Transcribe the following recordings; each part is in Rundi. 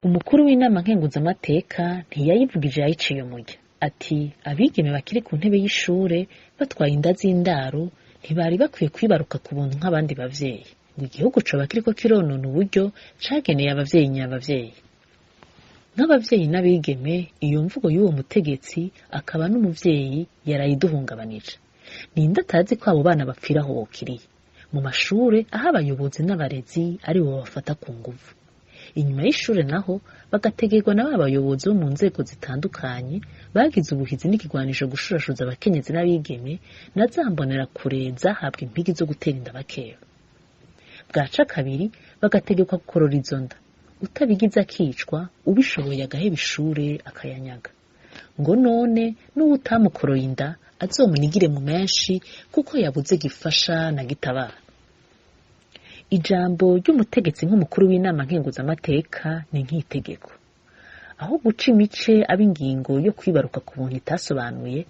Umukuru w'inama nkenguzamateka ntiyayivugije yayiciye umurya. Ati abigeme bakiri ku ntebe y'ishure batwaye inda z'indaro ntibari bakwiye kwibaruka ku buntu nk'abandi bavyeyi. Ngo igihugu coba kiriko kironona uburyo cageneye abavyeyi nyabavyeyi. Nk'abavyeyi n'abigeme, iyo mvugo y'uwo mutegetsi akaba n'umuvyeyi yarayiduhungabanije. Ninde atazi ko abo bana bapfira aho bokiriye mu mashure, aho abayobozi n'abarezi ari bo bafata ku nguvu. Inyuma y'ishure naho bagategerwa na bayobozi bo mu nzego zitandukanye bagize ubuhizi n'ikigwanisho gushurashuza abakenyezi n'abigeme, na zambonera kure zahabwa impigi zo gutera inda bakeba. Bwaca kabiri bagategekwa gukorora izo nda, utabigize akicwa, ubishoboye agaheba ishure akayanyaga. Ngo none n'uwutamukoroye inda azomunigire mu menshi kuko yabuze gifasha na gitabara. Ijambo ry'umutegetsi nk'umukuru w'inama nkenguzamateka ni nk'itegeko. Aho guca imice ab'ingingo yo kwibaruka ku buntu itasobanuye,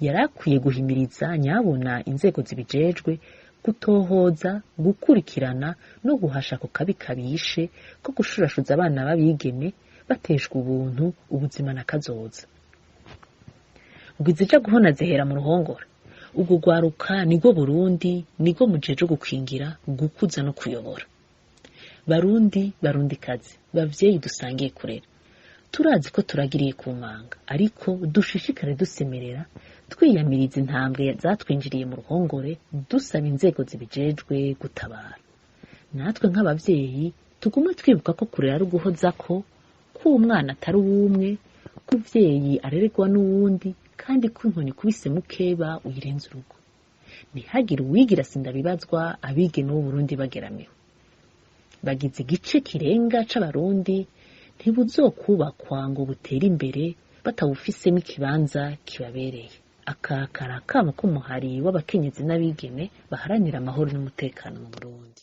yarakwiye guhimiriza nyabuna inzego zibijejwe gutohoza, gukurikirana no guhasha ku kabi kabishe ko gushurashuza abana b'abigeme bateshwa ubuntu, ubuzima na kazoza. Ngo izija guhona zihera mu ruhongore. Ubwo rwaruka nirwo Burundi, nirwo mujeje gukingira, gukuza no kuyobora. Barundi, barundikazi, bavyeyi dusangiye kurera, turazi ko turagiriye ku manga, ariko dushishikare dusemerera twiyamiriza intambwe zatwinjiriye mu ruhongore, dusaba inzego zibijejwe gutabara. Natwe nk'abavyeyi tugume twibuka ko kurera ari uguhozako, ko umwana atari uwumwe, ko umuvyeyi arererwa n'uwundi, kandi ko inkoni ikubise mukeba uyirenza urugo. Ntihagire uwigira sindabibazwa abigeme b'Uburundi bageramiwe. Bagize igice kirenga c'abarundi, ntibuzokubakwa ngo butere imbere batawufisemo ikibanza kibabereye. Aka kari akamo k'umuhari w'abakenyezi n'abigeme baharanira amahoro n'umutekano mu Burundi.